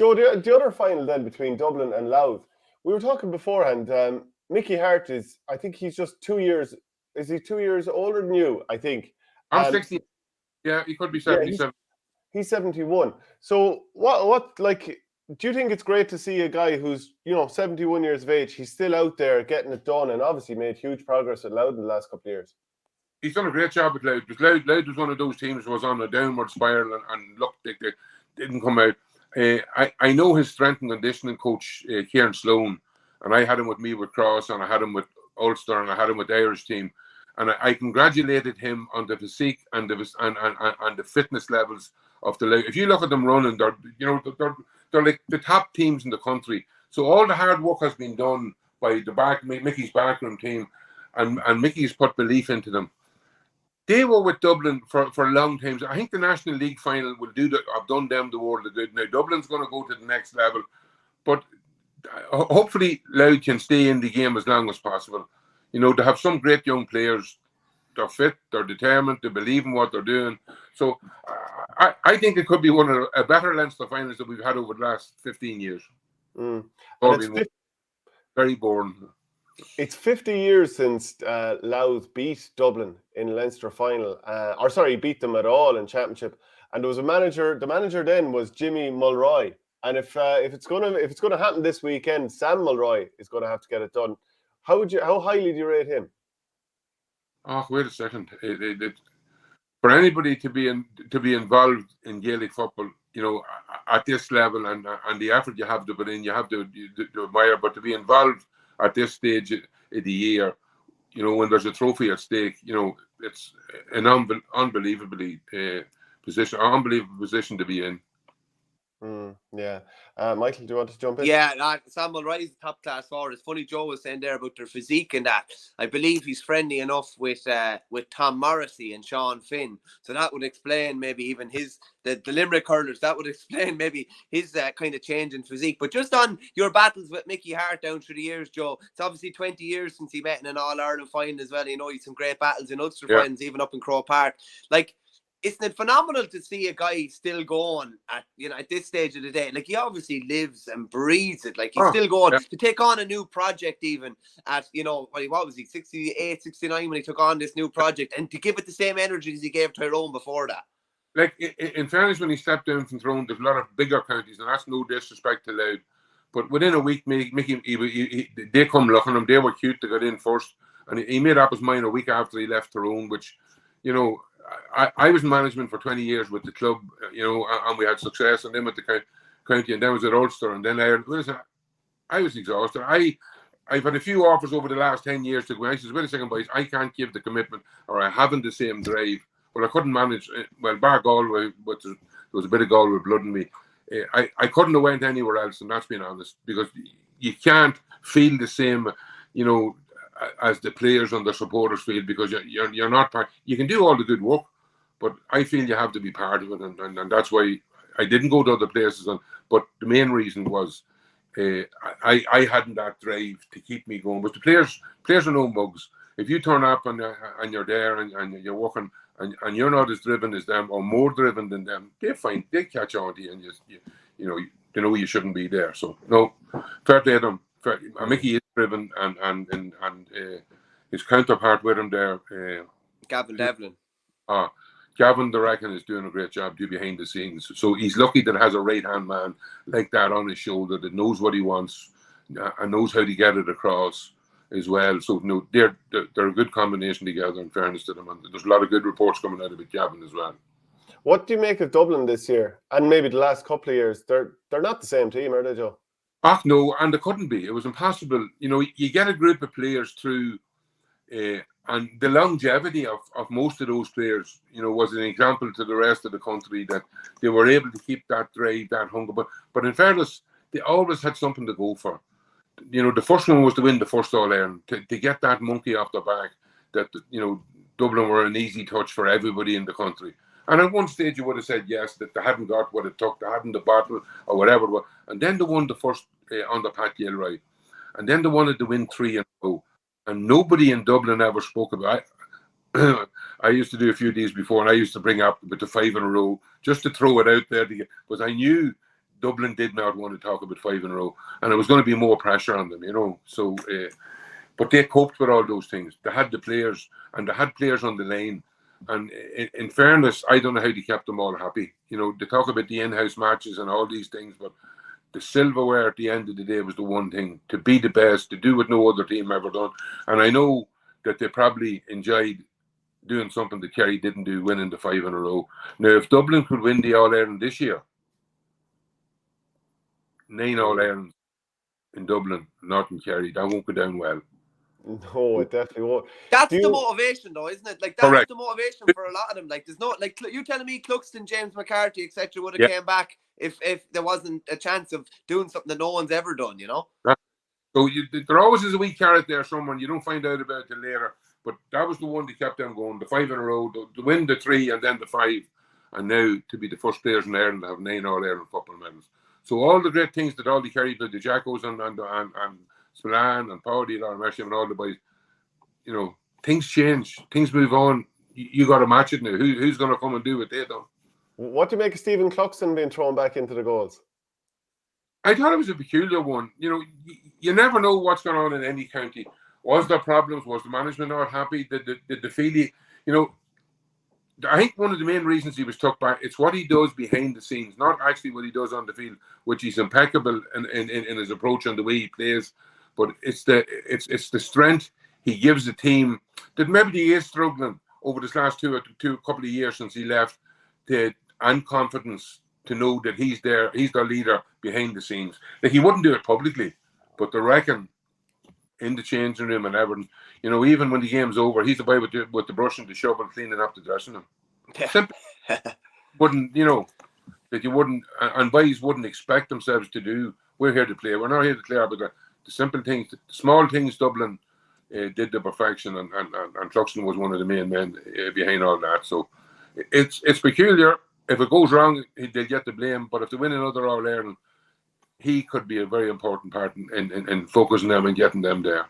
Joe, the other final then between Dublin and Louth, we were talking beforehand. Mickey Hart I think he's just 2 years. Is he 2 years older than you? I think. I'm 60. Yeah, he could be 77. He's 71. So what do you think it's great to see a guy who's 71 years of age? He's still out there getting it done, and obviously made huge progress at Louth in the last couple of years. He's done a great job at Louth. Because Louth was one of those teams that was on a downward spiral and looked like they didn't come out. I know his strength and conditioning coach, Kieran Sloan, and I had him with me with Cross, and I had him with Ulster, and I had him with the Irish team, and I congratulated him on the physique and the fitness levels of the Louth. If you look at them running, they're like the top teams in the country. So all the hard work has been done by Mickey's backroom team, and Mickey's put belief into them. They were with Dublin for long times. I think the National League final will have done them the world of good. Now Dublin's going to go to the next level, but hopefully Louth can stay in the game as long as possible. They have some great young players. They're fit, they're determined, they believe in what they're doing. So I think it could be one of a better Leinster finals that we've had over the last 15 years. Very boring. It's 50 years since Louth beat Dublin in the Leinster final. Beat them at all in championship. And there was a manager. The manager then was Jimmy Mulroy. And if it's gonna happen this weekend, Sam Mulroy is going to have to get it done. How highly do you rate him? Oh, wait a second. For anybody to be involved in Gaelic football, at this level and the effort you have to put in, you have to admire. But to be involved at this stage of the year, when there's a trophy at stake, it's an unbelievable position to be in. Yeah. Michael, do you want to jump in? Yeah, Sam Mulroy's top class forward. It's funny Joe was saying there about their physique and that. I believe he's friendly enough with Tom Morrissey and Sean Finn. So that would explain maybe even the Limerick hurlers. That would explain maybe his kind of change in physique. But just on your battles with Mickey Hart down through the years, Joe, it's obviously 20 years since he met in an All-Ireland final as well. He's some great battles in Ulster finals, even up in Croke Park. Isn't it phenomenal to see a guy still going at this stage of the day? He obviously lives and breathes it. He's still going to take on a new project, even at what was he, 68, 69 when he took on this new project, and to give it the same energy as he gave Tyrone before that. In fairness, when he stepped down from Tyrone, there's a lot of bigger counties, and that's no disrespect to Louth, but within a week, Mickey, they come looking at him. They were cute to get in first, and he made up his mind a week after he left Tyrone, which I was in management for 20 years with the club, and we had success, and then with the county, and then was at Ulster, and then I was exhausted. I've had a few offers over the last 10 years to go. I said, wait a second, boys, I can't give the commitment, or I haven't the same drive. But I couldn't manage. Well, bar Galway, but there was a bit of Galway blood in me. I couldn't have went anywhere else, and that's being honest, because you can't feel the same, as the players and the supporters feel, because you're not part. You can do all the good work, but I feel you have to be part of it, and that's why I didn't go to other places. But the main reason was I hadn't that drive to keep me going. But the players are no mugs. If you turn up and you're there and you're working and you're not as driven as them or more driven than them, they catch on to you, and you know you shouldn't be there. So no, fair play to them. Mickey is driven, and his counterpart with him there, Gavin Devlin. Gavin, I reckon, is doing a great job behind the scenes. So he's lucky that has a right-hand man like that on his shoulder that knows what he wants and knows how to get it across as well. So they're a good combination together, in fairness to them. And there's a lot of good reports coming out of it, Gavin, as well. What do you make of Dublin this year? And maybe the last couple of years? They're not the same team, are they, Joe? No, and it couldn't be. It was impossible. You get a group of players through, and the longevity of most of those players, was an example to the rest of the country that they were able to keep that drive, that hunger. But in fairness, they always had something to go for. The first one was to win the first All-Ireland, to get that monkey off the back, that, Dublin were an easy touch for everybody in the country. And at one stage you would have said yes, that they hadn't got what it took, they hadn't the battle or whatever. And then they won the first on the Pat Gilroy. And then they wanted to win 3 in a row. And nobody in Dublin ever spoke about it. I used to do a few days before, and I used to bring up with the 5 in a row just to throw it out there, because I knew Dublin did not want to talk about 5 in a row, and it was going to be more pressure on them, you know. So, but they coped with all those things. They had the players, and they had players on the line. And in fairness, I don't know how they kept them all happy. You know, they talk about the in-house matches and all these things, but the silverware at the end of the day was the one thing: to be the best, to do what no other team ever done. And I know that they probably enjoyed doing something that Kerry didn't do, winning the 5 in a row. Now, if Dublin could win the All-Ireland this year, 9 All-Irelands in Dublin, not in Kerry, that won't go down well. No, it definitely won't. That's the motivation, though, isn't it? Like, that's Correct. the motivation for a lot of them. Like, there's no, like, you telling me Cluxton, James McCarthy, etc. would have came back if there wasn't a chance of doing something that no one's ever done, you know? So there always is a wee carrot there, someone you don't find out about it later. But that was the one that kept them going. The 5 in a row, to win the 3 and then the 5, and now to be the first players in Ireland to have 9 All-Ireland football medals. So all the great things that all the Kerry did, the Jackos and Spillane and Powdy and Mersham and all the boys, you know, things change, things move on. You got to match it now. Who's going to come and do what they done? What do you make of Stephen Cluxton being thrown back into the goals? I thought it was a peculiar one. You know, you never know what's going on in any county. Was there problems? Was the management not happy? Did the feeling, you know, I think one of the main reasons he was took back, it's what he does behind the scenes, not actually what he does on the field, which he's impeccable in his approach and the way he plays. But it's the strength he gives the team that maybe he is struggling over this last couple of years since he left, and confidence to know that he's there, he's the leader behind the scenes. Like, he wouldn't do it publicly, but they reckon in the changing room and everything, you know, even when the game's over, he's the boy with the brush and the shovel cleaning up the dressing room. Simple. Wouldn't, you know, that you wouldn't, and boys wouldn't expect themselves to do. We're here to play. We're not here to clear, but the simple things, the small things, Dublin did the perfection, and Cluxton was one of the main men behind all that. So it's peculiar. If it goes wrong, they'll get the blame. But if they win another All-Ireland, he could be a very important part in focusing them and getting them there.